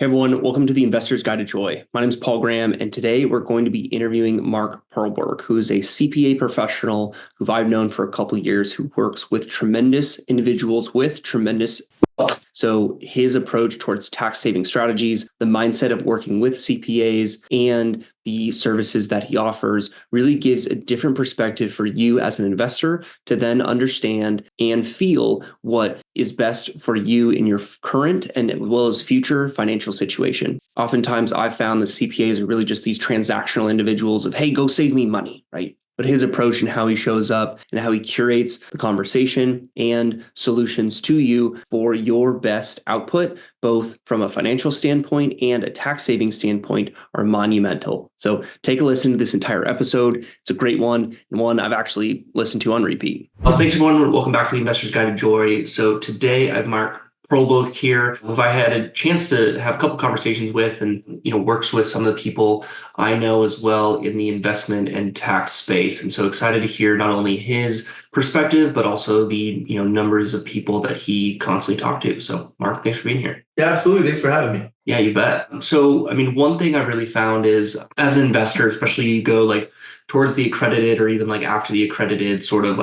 Hey everyone, welcome to the Investor's Guide to Joy. My name is Paul Graham, and today we're going to be interviewing Mark Perlberg, who is a CPA professional who I've known for a couple of years, who works with tremendous individuals with tremendous wealth. So his approach towards tax saving strategies, the mindset of working with CPAs, and the services that he offers really gives a different perspective for you as an investor to then understand and feel what is best for you in your current and as well as future financial situation. Oftentimes I've found the CPAs are really just these transactional individuals of, hey, go save me money, right? But his approach and how he shows up and how he curates the conversation and solutions to you for your best output, both from a financial standpoint and a tax saving standpoint, are monumental. So take a listen to this entire episode. It's a great one, and one I've actually listened to on repeat. Thanks everyone. Welcome back to the Investor's Guide to Joy. So today I have Mark Perlberg here, who I had a chance to have a couple conversations with, and works with some of the people I know as well in the investment and tax space. And so excited to hear not only his perspective, but also the numbers of people that he constantly talked to. So Mark, thanks for being here. Yeah, absolutely. Thanks for having me. Yeah, you bet. So, one thing I really found is as an investor, especially you go towards the accredited or even after the accredited sort of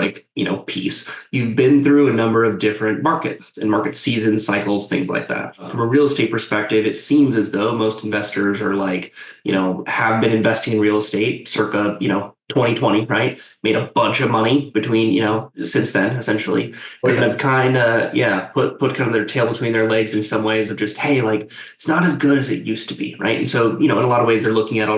piece, you've been through a number of different markets and market seasons, cycles, things like that. From a real estate perspective, it seems as though most investors are have been investing in real estate circa, 2020, right? Made a bunch of money between, since then, essentially. And have put kind of their tail between their legs in some ways of just, hey, it's not as good as it used to be, right? And so, in a lot of ways, they're looking at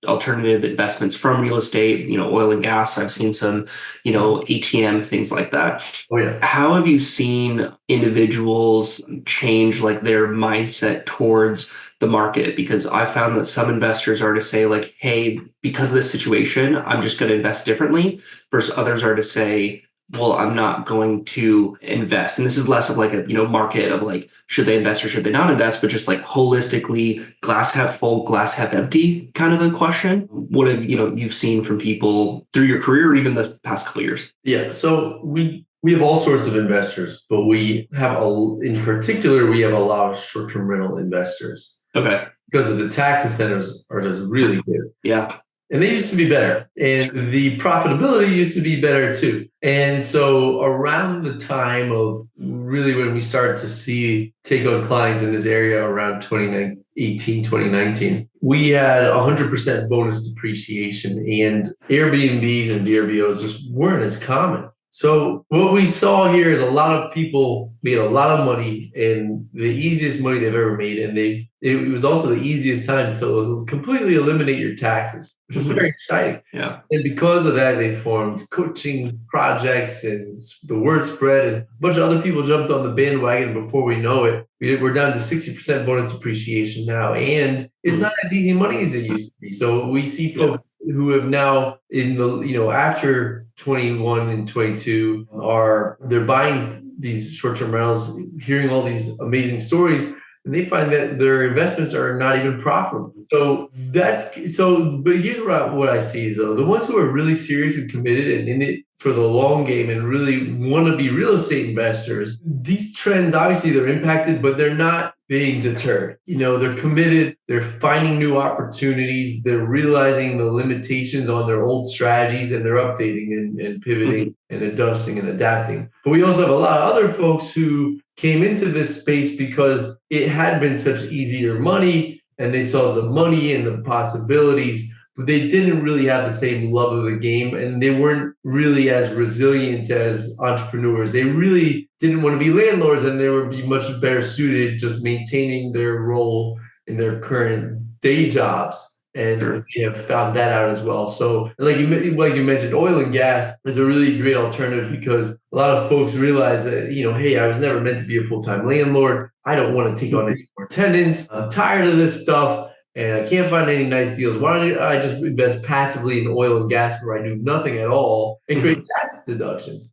alternative investments from real estate, oil and gas. I've seen some, ATM, things like that. Oh, yeah. How have you seen individuals change their mindset towards the market? Because I found that some investors are to say hey, because of this situation, I'm just going to invest differently, versus others are to say, well, I'm not going to invest. And this is less of a, market of should they invest or should they not invest, but just holistically glass half full, glass half empty kind of a question. What have, you've seen from people through your career or even the past couple of years? Yeah. So we have all sorts of investors, but we have in particular, we have a lot of short-term rental investors. Okay. Because of the tax incentives are just really good. Yeah. And they used to be better. And the profitability used to be better too. And so around the time of really when we started to see take on clients in this area around 2018, 2019, we had 100% bonus depreciation, and Airbnbs and VRBOs just weren't as common. So what we saw here is a lot of people made a lot of money, and the easiest money they've ever made. And it was also the easiest time to completely eliminate your taxes, which was very exciting. Yeah. And because of that, they formed coaching projects, and the word spread, and a bunch of other people jumped on the bandwagon. Before we know it, we're down to 60% bonus depreciation now. And it's not as easy money as it used to be. So we see folks who have now in the, after 21 and 22 they're buying these short-term rentals, hearing all these amazing stories, and they find that their investments are not even profitable. So but here's what I see is though, the ones who are really serious and committed and in it for the long game and really want to be real estate investors, these trends, obviously they're impacted, but they're not being deterred. They're committed, they're finding new opportunities, they're realizing the limitations on their old strategies, and they're updating and pivoting and adjusting and adapting. But we also have a lot of other folks who came into this space because it had been such easier money, and they saw the money and the possibilities, but they didn't really have the same love of the game, and they weren't really as resilient as entrepreneurs. They really didn't want to be landlords, and they would be much better suited just maintaining their role in their current day jobs. And they have found that out as well. So like you mentioned, oil and gas is a really great alternative because a lot of folks realize that, hey, I was never meant to be a full-time landlord. I don't want to take on any more tenants. I'm tired of this stuff, and I can't find any nice deals. Why don't I just invest passively in oil and gas where I do nothing at all and create tax deductions?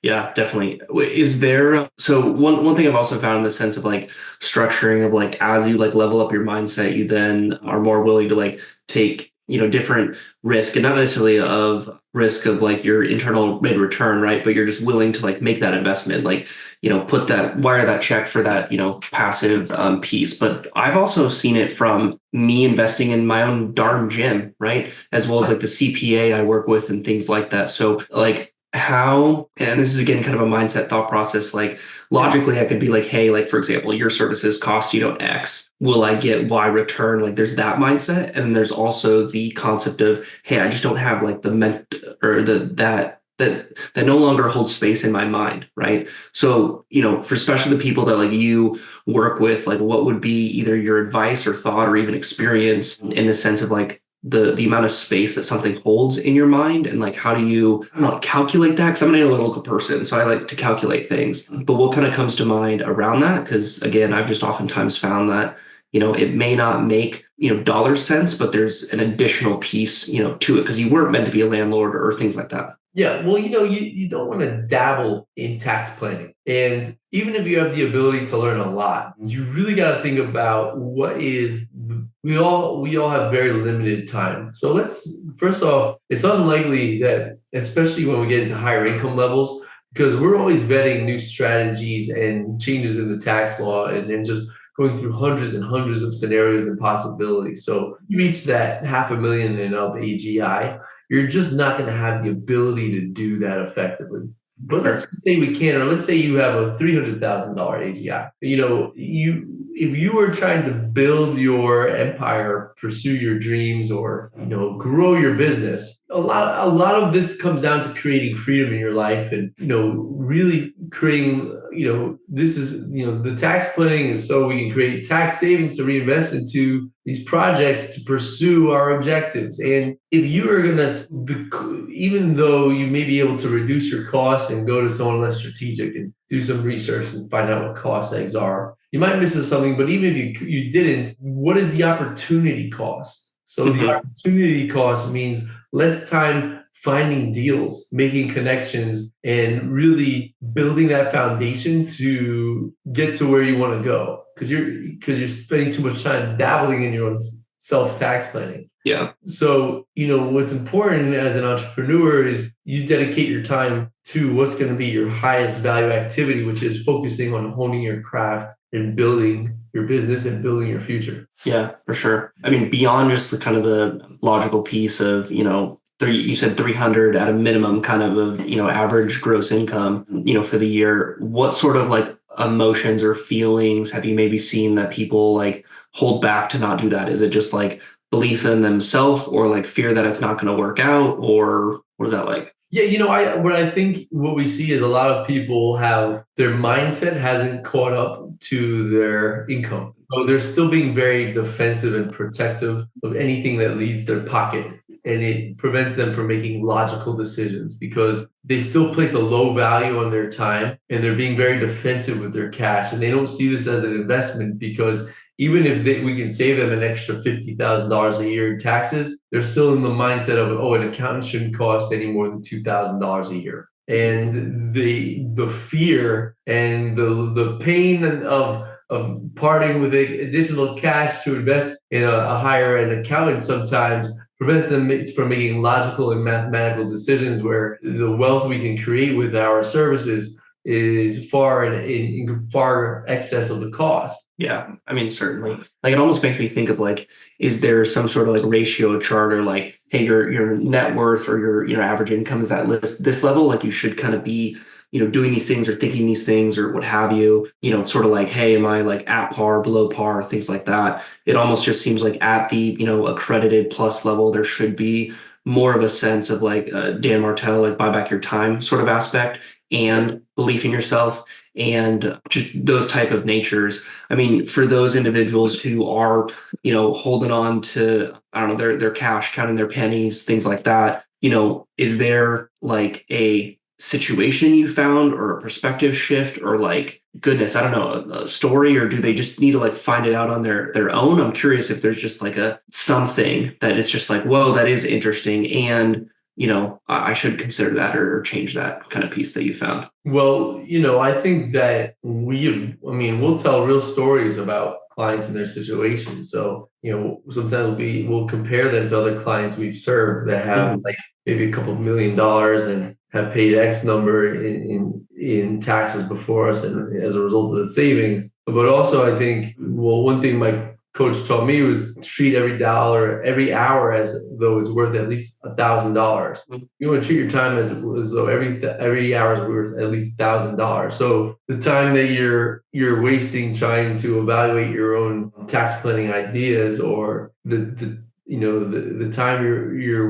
Yeah, definitely. Is there, so one thing I've also found in the sense of structuring of as you level up your mindset, you then are more willing to take different risk, and not necessarily of risk of like your internal rate of return, right? But you're just willing to like make that investment, like, wire that check for that, passive piece. But I've also seen it from me investing in my own darn gym, right? As well as like the CPA I work with and things like that. So like how, and this is again kind of a mindset thought process, like logically I could be like, hey, like for example, your services cost, X, will I get Y return? Like there's that mindset. And then there's also the concept of, hey, I just don't have like the or that no longer holds space in my mind, right? So, for especially the people that like you work with, like what would be either your advice or thought or even experience in the sense of like the amount of space that something holds in your mind, and like how do you, I don't know, like, calculate that? Because I'm an analytical person, so I like to calculate things. But what kind of comes to mind around that? Because again, I've just oftentimes found that it may not make dollar sense, but there's an additional piece to it because you weren't meant to be a landlord or things like that. Yeah, well, you don't want to dabble in tax planning. And even if you have the ability to learn a lot, you really got to think about we all have very limited time. So let's first off, it's unlikely that, especially when we get into higher income levels, because we're always vetting new strategies and changes in the tax law and just going through hundreds and hundreds of scenarios and possibilities. So you reach that 500,000 and up AGI, you're just not going to have the ability to do that effectively. But let's say we can, or let's say you have a $300,000 AGI. If you were trying to build your empire, pursue your dreams, or grow your business, a lot of this comes down to creating freedom in your life, and really creating. This is the tax planning is so we can create tax savings to reinvest into these projects to pursue our objectives. And if you are even though you may be able to reduce your costs and go to someone less strategic and do some research and find out what cost eggs are, you might miss something. But even if you didn't, what is the opportunity cost? So the opportunity cost means less time finding deals, making connections, and really building that foundation to get to where you want to go. Because you're spending too much time dabbling in your own self-tax planning. Yeah. So, what's important as an entrepreneur is you dedicate your time to what's going to be your highest value activity, which is focusing on honing your craft and building your business and building your future. Yeah, for sure. I mean, beyond just the kind of the logical piece of, you said 300 at a minimum kind of average gross income, for the year, what sort of like emotions or feelings have you maybe seen that people like hold back to not do that? Is it just like belief in themselves, or like fear that it's not going to work out, or what is that like? Yeah, I think what we see is a lot of people have their mindset hasn't caught up to their income. So they're still being very defensive and protective of anything that leaves their pocket. And it prevents them from making logical decisions because they still place a low value on their time, and they're being very defensive with their cash. And they don't see this as an investment because even if we can save them an extra $50,000 a year in taxes, they're still in the mindset of, an accountant shouldn't cost any more than $2,000 a year. And the fear and the pain of parting with additional cash to invest in a higher end accountant sometimes prevents them from making logical and mathematical decisions, where the wealth we can create with our services is far in far excess of the cost. Yeah, I mean, certainly. Like it almost makes me think of like, is there some sort of like ratio chart, or like, hey, your net worth or your average income is that this level, like you should kind of be doing these things or thinking these things or what have you, sort of like, hey, am I like at par, below par, things like that. It almost just seems like at the, accredited plus level, there should be more of a sense of like Dan Martell, like buy back your time sort of aspect, and belief in yourself, and just those type of natures. I mean, for those individuals who are, holding on to, I don't know, their cash, counting their pennies, things like that, is there like a situation you found or a perspective shift, or like, goodness, I don't know, a story, or do they just need to like find it out on their own? I'm curious if there's just like a something that it's just like, whoa, that is interesting, and I should consider that or change that kind of piece that you found. Well, I think that we'll tell real stories about clients in their situation. So, sometimes we'll compare them to other clients we've served that have like maybe a couple of $1 million and have paid X number in taxes before us and as a result of the savings. But also I think, one thing my coach taught me was treat every hour as though it's worth at least $1,000. You want to treat your time as though every hour is worth at least $1,000. So the time that you're wasting trying to evaluate your own tax planning ideas, or the time you're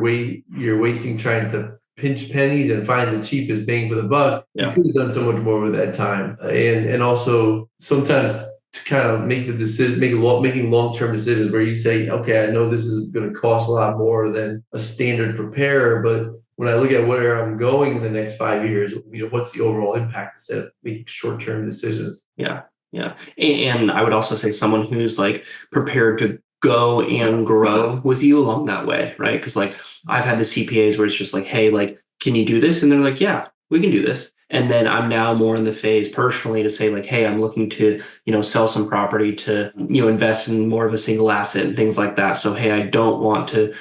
wasting trying to pinch pennies and find the cheapest bang for the buck, you could have done so much more with that time. And also sometimes to kind of make the decision, making long-term decisions where you say, okay, I know this is going to cost a lot more than a standard preparer, but when I look at where I'm going in the next 5 years, what's the overall impact instead of making short-term decisions? Yeah. Yeah. And I would also say someone who's like prepared to go and grow with you along that way, right? Because like I've had the CPAs where it's just like, hey, like, can you do this? And they're like, yeah, we can do this. And then I'm now more in the phase personally to say like, hey, I'm looking to, sell some property to, invest in more of a single asset and things like that. So, hey, I don't want to,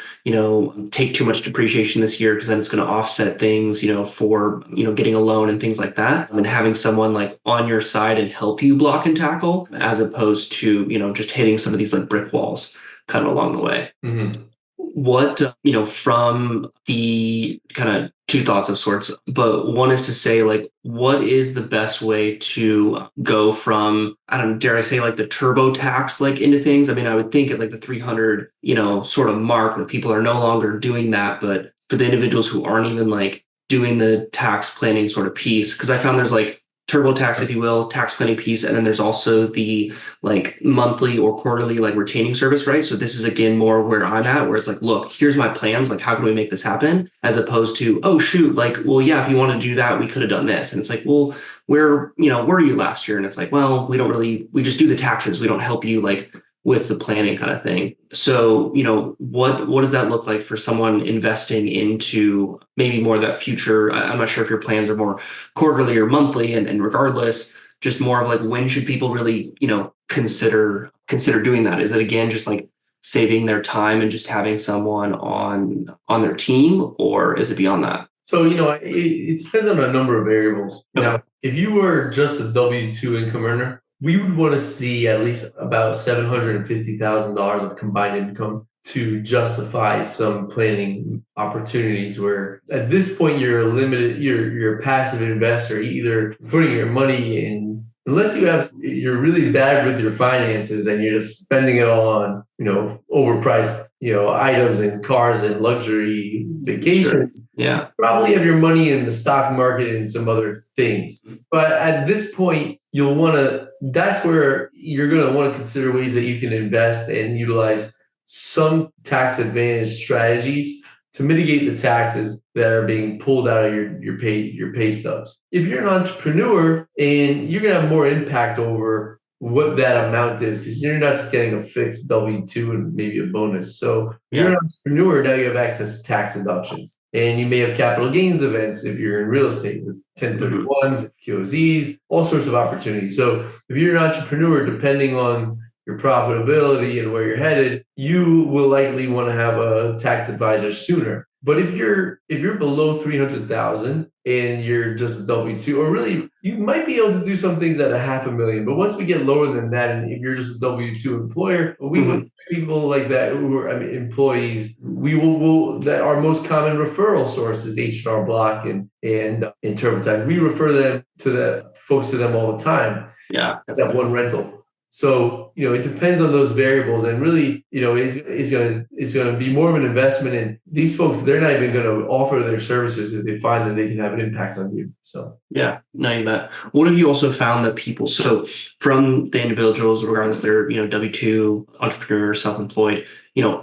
take too much depreciation this year because then it's going to offset things, for, getting a loan and things like that. And having someone like on your side and help you block and tackle as opposed to, just hitting some of these like brick walls kind of along the way. What, from the kind of two thoughts of sorts, but one is to say like, what is the best way to go from, I don't know, dare I say like the turbo tax, like into things? I mean, I would think at like the 300, sort of mark that people are no longer doing that, but for the individuals who aren't even like doing the tax planning sort of piece, because I found there's like TurboTax, if you will, tax planning piece. And then there's also the like monthly or quarterly like retaining service, right? So this is again more where I'm at, where it's like, look, here's my plans. Like, how can we make this happen? As opposed to, oh shoot, like, well, yeah, if you want to do that, we could have done this. And it's like, well, where were you last year? And it's like, well, we just do the taxes. We don't help you like with the planning kind of thing. So, what does that look like for someone investing into maybe more of that future? I'm not sure if your plans are more quarterly or monthly, and regardless, just more of like, when should people really, consider doing that? Is it again just like saving their time and just having someone on their team, or is it beyond that? So, it depends on a number of variables. Okay. Now, if you were just a W-2 income earner, we would want to see at least about $750,000 of combined income to justify some planning opportunities, where at this point you're you're a passive investor, either putting your money in, unless you're really bad with your finances and you're just spending it all on, overpriced, items and cars and luxury vacations. Sure. Yeah. Probably have your money in the stock market and some other things. But at this point, that's where you're going to want to consider ways that you can invest and utilize some tax advantage strategies to mitigate the taxes that are being pulled out of your pay stubs. If you're an entrepreneur, and you're going to have more impact over what that amount is, because you're not just getting a fixed W-2 and maybe a bonus. So if you're an entrepreneur, now you have access to tax deductions. And you may have capital gains events if you're in real estate with 1031s, QOZs, all sorts of opportunities. So if you're an entrepreneur, depending on your profitability and where you're headed, you will likely want to have a tax advisor sooner. But if you're below 300,000 and you're just a W-2, or really you might be able to do some things at $500,000. But once we get lower than that, and if you're just a W-2 employer, we would people like that who are employees. We will that our most common referral source is H&R Block and TurboTax. We refer them to them all the time. Yeah, that one rental. So, it depends on those variables, and really, it's going to be more of an investment in these folks. They're not even going to offer their services if they find that they can have an impact on you. So, yeah, no, you bet. What have you also found that people, so from the individuals, regardless they're, W-2, entrepreneur, self-employed,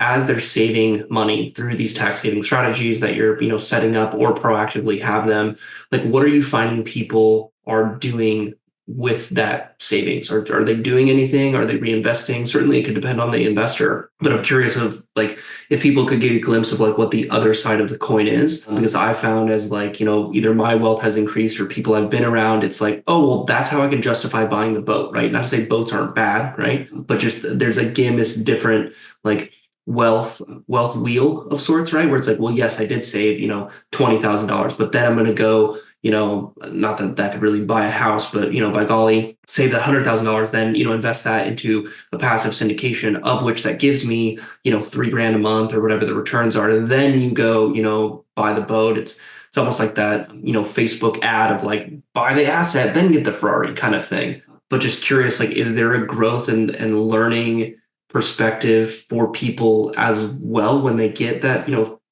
as they're saving money through these tax saving strategies that you're, setting up or proactively have them, like, what are you finding people are doing with that savings? Or are they doing anything? Are they reinvesting? Certainly it could depend on the investor, but I'm curious of like if people could get a glimpse of like what the other side of the coin is. Because I found as like, either my wealth has increased or people I've been around, it's like, oh, well, that's how I can justify buying the boat, right? Not to say boats aren't bad, right? But just there's again this different like wealth wheel of sorts, right? Where it's like, well, yes, I did save, $20,000, but then I'm going to go, not that that could really buy a house, but, by golly, save that $100,000, then, invest that into a passive syndication of which that gives me, $3,000 a month or whatever the returns are. And then you go, buy the boat. It's almost like that, Facebook ad of like, buy the asset, then get the Ferrari kind of thing. But just curious, like, is there a growth and learning perspective for people as well when they get that,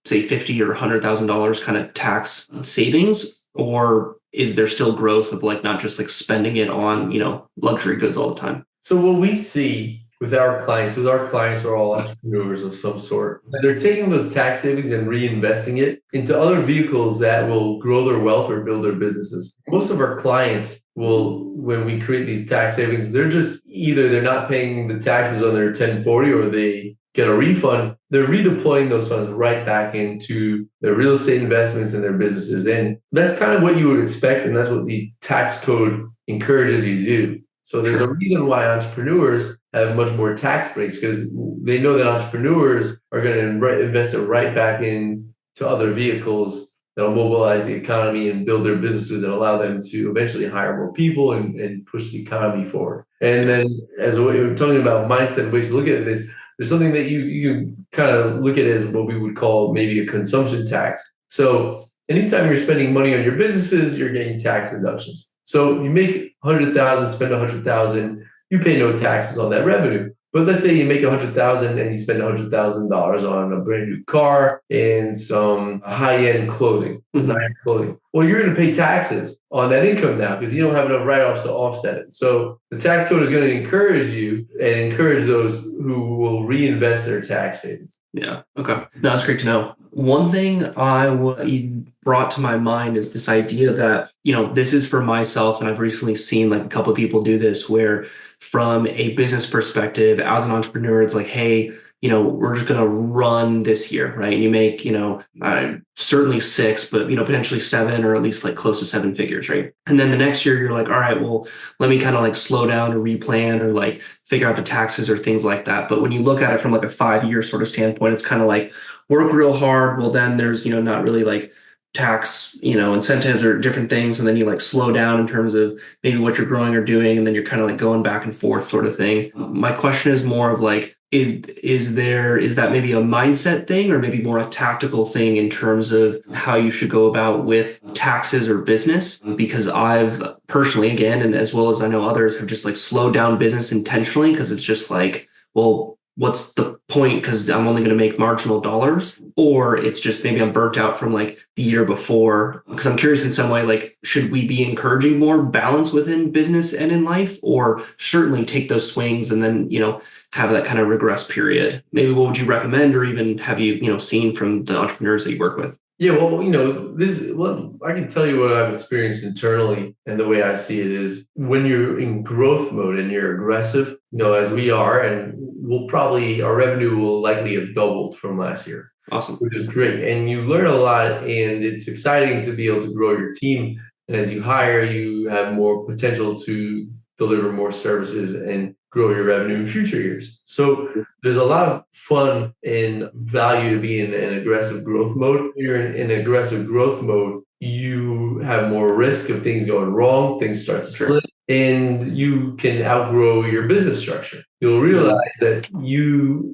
say $50,000 or $100,000 kind of tax savings? Or is there still growth of like not just like spending it on, luxury goods all the time? So what we see with our clients, because our clients are all entrepreneurs of some sort, they're taking those tax savings and reinvesting it into other vehicles that will grow their wealth or build their businesses. Most of our clients will, when we create these tax savings, they're just either they're not paying the taxes on their 1040 or they get a refund. They're redeploying those funds right back into their real estate investments and their businesses. And that's kind of what you would expect. And that's what the tax code encourages you to do. So there's a reason why entrepreneurs have much more tax breaks, because they know that entrepreneurs are going to invest it right back into other vehicles that'll mobilize the economy and build their businesses and allow them to eventually hire more people and push the economy forward. And then as we're talking about mindset ways to look at this, there's something that you kind of look at as what we would call maybe a consumption tax. So anytime you're spending money on your businesses, you're getting tax deductions. So you make 100,000, spend 100,000, you pay no taxes on that revenue. But let's say you make 100,000 and you spend $100,000 on a brand new car and some high-end clothing, designer clothing. Well, you're going to pay taxes on that income now because you don't have enough write-offs to offset it. So the tax code is going to encourage you and encourage those who will reinvest their tax savings. Yeah. Okay. No, that's great to know. One thing you brought to my mind is this idea that, this is for myself. And I've recently seen like a couple of people do this where from a business perspective, as an entrepreneur, it's like, hey, we're just going to run this year, right? And you make, certainly 6, but, potentially 7 or at least like close to 7 figures, right? And then the next year you're like, all right, well, let me kind of like slow down or replan or like figure out the taxes or things like that. But when you look at it from like a 5-year sort of standpoint, it's kind of like work real hard. Well, then there's, not really like tax, incentives or different things. And then you like slow down in terms of maybe what you're growing or doing. And then you're kind of like going back and forth sort of thing. My question is more of like, is that maybe a mindset thing or maybe more a tactical thing in terms of how you should go about with taxes or business? Because I've personally, again, and as well as I know others have just like slowed down business intentionally because it's just like, well, what's the point? Because I'm only going to make marginal dollars, or it's just maybe I'm burnt out from like the year before. Because I'm curious in some way, like, should we be encouraging more balance within business and in life, or certainly take those swings and then, have that kind of regress period? Maybe what would you recommend, or even have you, seen from the entrepreneurs that you work with? Yeah, well, I can tell you what I've experienced internally, and the way I see it is when you're in growth mode and you're aggressive, as we are, and our revenue will likely have doubled from last year. Awesome. Which is great. And you learn a lot, and it's exciting to be able to grow your team. And as you hire, you have more potential to deliver more services and grow your revenue in future years. So there's a lot of fun and value to be in an aggressive growth mode. When you're in aggressive growth mode, you have more risk of things going wrong, things start to slip, and you can outgrow your business structure. You'll realize that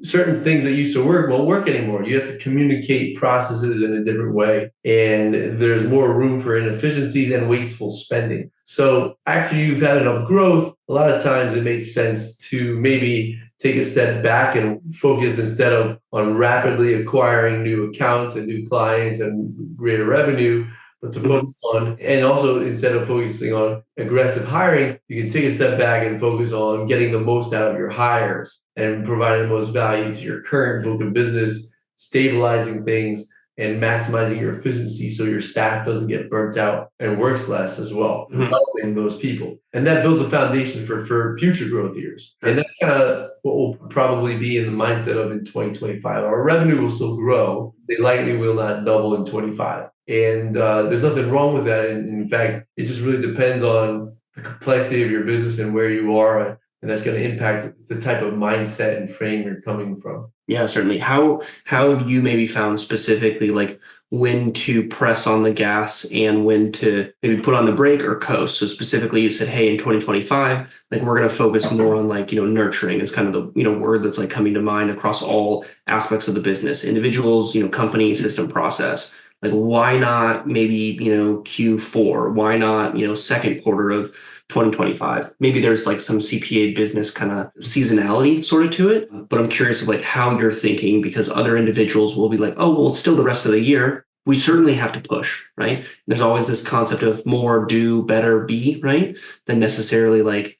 certain things that used to work won't work anymore. You have to communicate processes in a different way, and there's more room for inefficiencies and wasteful spending. So after you've had enough growth, a lot of times it makes sense to maybe take a step back and focus instead of on rapidly acquiring new accounts and new clients and greater revenue, but to focus on, and also instead of focusing on aggressive hiring, you can take a step back and focus on getting the most out of your hires and providing the most value to your current book of business, stabilizing things, and maximizing your efficiency so your staff doesn't get burnt out and works less as well, Mhm. developing those people. And that builds a foundation for future growth years. Sure. And that's kind of what we'll probably be in the mindset of in 2025. Our revenue will still grow. They likely will not double in 25. And there's nothing wrong with that. And in fact, it just really depends on the complexity of your business and where you are. And that's going to impact the type of mindset and frame you're coming from. Yeah, certainly. How have you maybe found specifically like when to press on the gas and when to maybe put on the brake or coast? So specifically you said, hey, in 2025, like we're going to focus more on like, nurturing is kind of the, word that's like coming to mind across all aspects of the business, individuals, company, system, process. Like why not maybe, Q4? Why not, second quarter of 2025? Maybe there's like some CPA business kind of seasonality sort of to it, but I'm curious of like how you're thinking because other individuals will be like, oh, well, it's still the rest of the year. We certainly have to push, right? There's always this concept of more, do, better, be, right? Than necessarily like,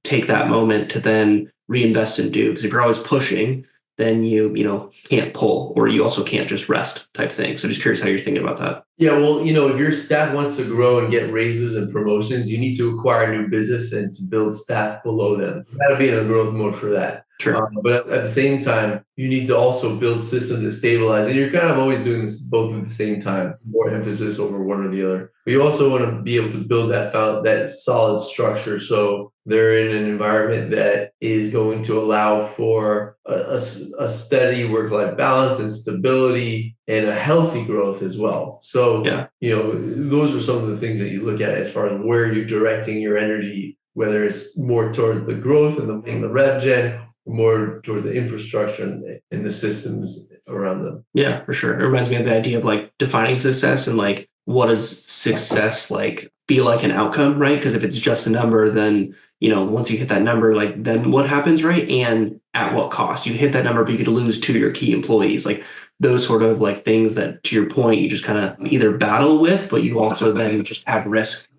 take that moment to then reinvest and do. Because if you're always pushing, then you can't pull, or you also can't just rest type thing. So just curious how you're thinking about that. Yeah, well, if your staff wants to grow and get raises and promotions, you need to acquire new business and to build staff below them. You got to be in a growth mode for that. Sure. But at the same time, you need to also build systems that stabilize. And you're kind of always doing this both at the same time, more emphasis over one or the other. But you also want to be able to build that solid structure. So they're in an environment that is going to allow for a steady work-life balance and stability and a healthy growth as well. So, yeah, those are some of the things that you look at as far as where you're directing your energy, whether it's more towards the growth and the rev gen, more towards the infrastructure and the systems around them. Yeah, for sure. It reminds me of the idea of like defining success and like what does success like feel like an outcome, right? Because if it's just a number, then once you hit that number, like then what happens, right? And at what cost? You hit that number, but you could lose two of your key employees. Like those sort of like things that, to your point, you just kind of either battle with, but you also then just have risk,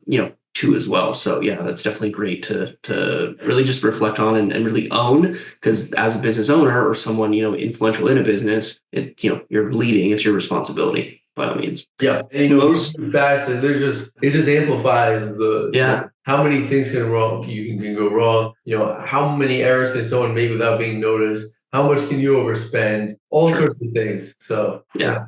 too as well. So yeah, that's definitely great to really just reflect on and really own, because as a business owner or someone, influential in a business, you're leading, it's your responsibility by all means. Yeah. And most fast, and it just amplifies how many things can go wrong. How many errors can someone make without being noticed? How much can you overspend? All sorts of things. So yeah,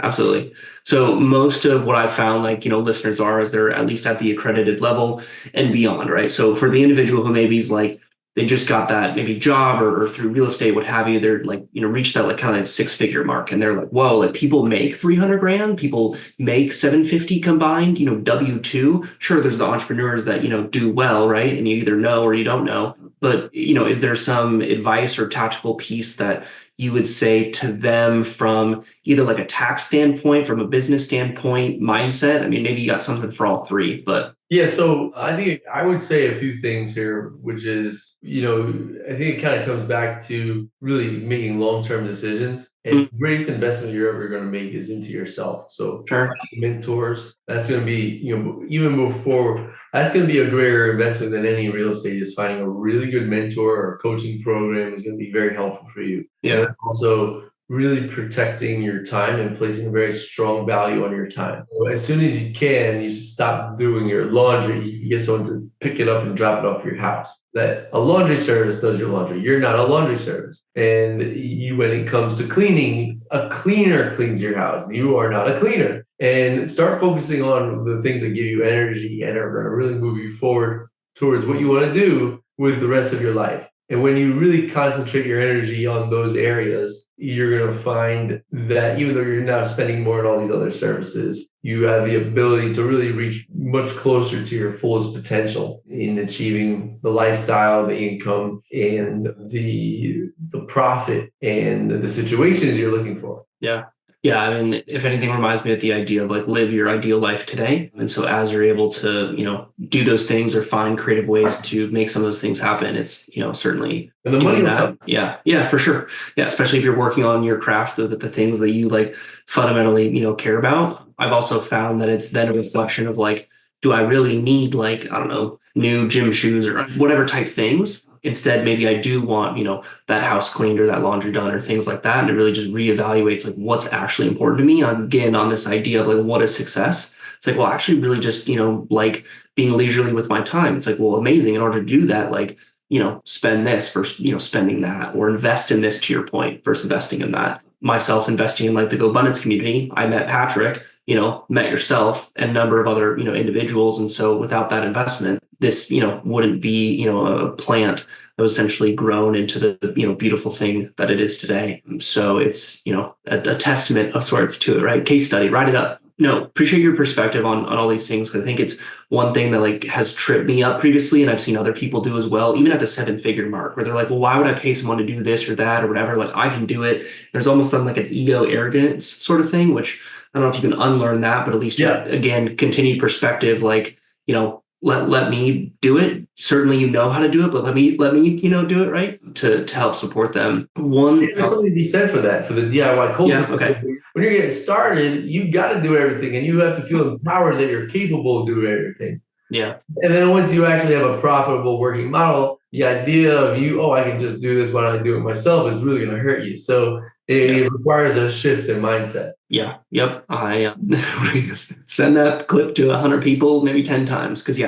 absolutely. So most of what I've found, like, listeners is they're at least at the accredited level and beyond, right? So for the individual who maybe is like, they just got that maybe job or through real estate, what have you, they're like, reached that like kind of 6-figure mark. And they're like, whoa, like people make 300 grand, people make 750 combined, W-2. Sure, there's the entrepreneurs that, do well, right? And you either know or you don't know. But, is there some advice or tactical piece that you would say to them from either like a tax standpoint, from a business standpoint, mindset? I mean, maybe you got something for all three, but. Yeah, so I think I would say a few things here, which is, I think it kind of comes back to really making long-term decisions. And the greatest investment you're ever going to make is into yourself. So sure. Mentors, that's going to be, even before, that's going to be a greater investment than any real estate. Is finding a really good mentor or coaching program is going to be very helpful for you. Yeah. And also really protecting your time and placing a very strong value on your time. So as soon as you can, you should stop doing your laundry. You get someone to pick it up and drop it off your house. That a laundry service does your laundry. You're not a laundry service. And when it comes to cleaning, a cleaner cleans your house. You are not a cleaner. And start focusing on the things that give you energy and are going to really move you forward towards what you want to do with the rest of your life. And when you really concentrate your energy on those areas, you're going to find that even though you're now spending more on all these other services, you have the ability to really reach much closer to your fullest potential in achieving the lifestyle, the income, and the profit and the situations you're looking for. Yeah. Yeah, I mean, if anything, reminds me of the idea of like live your ideal life today. And so as you're able to, do those things or find creative ways to make some of those things happen, it's, certainly and the money that. Yeah, for sure. Yeah, especially if you're working on your craft, the things that you like fundamentally, care about. I've also found that it's then a reflection of like, do I really need like, I don't know, new gym shoes or whatever type things? Instead, maybe I do want, that house cleaned or that laundry done or things like that. And it really just reevaluates like what's actually important to me. Again, on this idea of like, what is success? It's like, well, actually really just, like being leisurely with my time. It's like, well, amazing. In order to do that, like, spend this versus, spending that, or invest in this, to your point, versus investing in that. Myself investing in like the GoBundance community, I met Patrick, met yourself and a number of other, individuals. And so without that investment, this, wouldn't be, a plant that was essentially grown into the, beautiful thing that it is today. So it's, a testament of sorts to it, right? Case study, write it up. No, appreciate your perspective on all these things, because I think it's one thing that like has tripped me up previously, and I've seen other people do as well, even at the 7-figure mark, where they're like, well, why would I pay someone to do this or that or whatever? Like, I can do it. There's almost like an ego arrogance sort of thing, which I don't know if you can unlearn that, but at least again, continued perspective, like, let me do it. Certainly, how to do it, but let me, do it, right? To help support them. There's something to be said for that, for the DIY culture. Yeah, okay. When you're getting started, you got to do everything, and you have to feel empowered that you're capable of doing everything. Yeah. And then once you actually have a profitable working model, the idea of I can just do this when I do it myself is really going to hurt you. So it requires a shift in mindset. Yeah. Yep. I send that clip to 100 people, maybe 10 times. Cause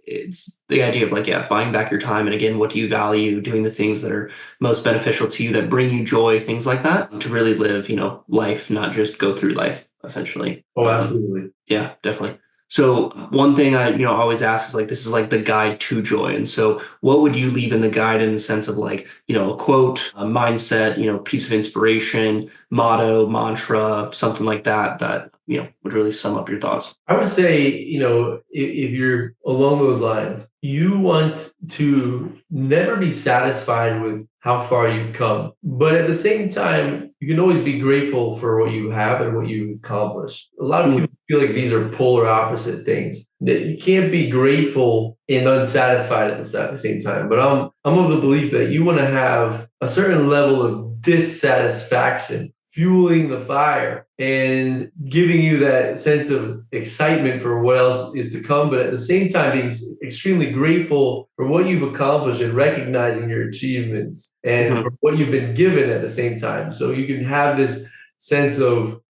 it's the idea of like, buying back your time. And again, what do you value? Doing the things that are most beneficial to you, that bring you joy, things like that, to really live, life, not just go through life, essentially. Oh, absolutely. Yeah, definitely. So one thing I, always ask is like, this is like the guide to joy. And so what would you leave in the guide in the sense of like, a quote, a mindset, piece of inspiration, motto, mantra, something like that, would really sum up your thoughts? I would say, if you're along those lines, you want to never be satisfied with how far you've come. But at the same time, you can always be grateful for what you have and what you've accomplished. A lot of people feel like these are polar opposite things, that you can't be grateful and unsatisfied at the same time. But I'm of the belief that you want to have a certain level of dissatisfaction fueling the fire and giving you that sense of excitement for what else is to come, but at the same time being extremely grateful for what you've accomplished and recognizing your achievements and for what you've been given at the same time. So you can have this sense of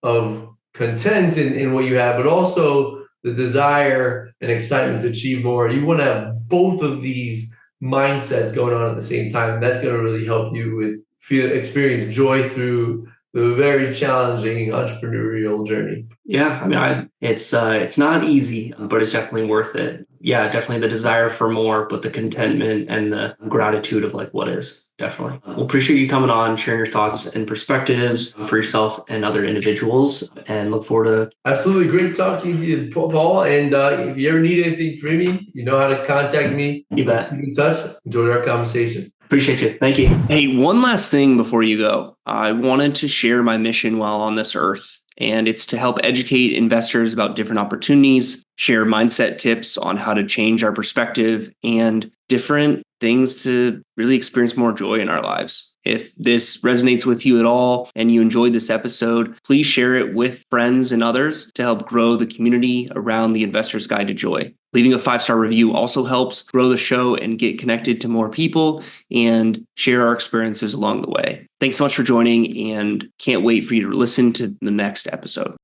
content in what you have, but also the desire and excitement to achieve more. You want to have both of these mindsets going on at the same time. And that's going to really help you with experience joy through the very challenging entrepreneurial journey. Yeah, it's not easy, but it's definitely worth it. Yeah, definitely the desire for more, but the contentment and the gratitude of like what is. Definitely. We'll appreciate you coming on, sharing your thoughts and perspectives for yourself and other individuals, and look forward to. Absolutely. Great talking to you, Paul. And if you ever need anything from me, you know how to contact me. You bet. Keep in touch. Enjoyed our conversation. Appreciate you. Thank you. Hey, one last thing before you go. I wanted to share my mission while on this earth, and it's to help educate investors about different opportunities, share mindset tips on how to change our perspective, and different things to really experience more joy in our lives. If this resonates with you at all and you enjoyed this episode, please share it with friends and others to help grow the community around the Investor's Guide to Joy. Leaving a 5-star review also helps grow the show and get connected to more people and share our experiences along the way. Thanks so much for joining, and can't wait for you to listen to the next episode.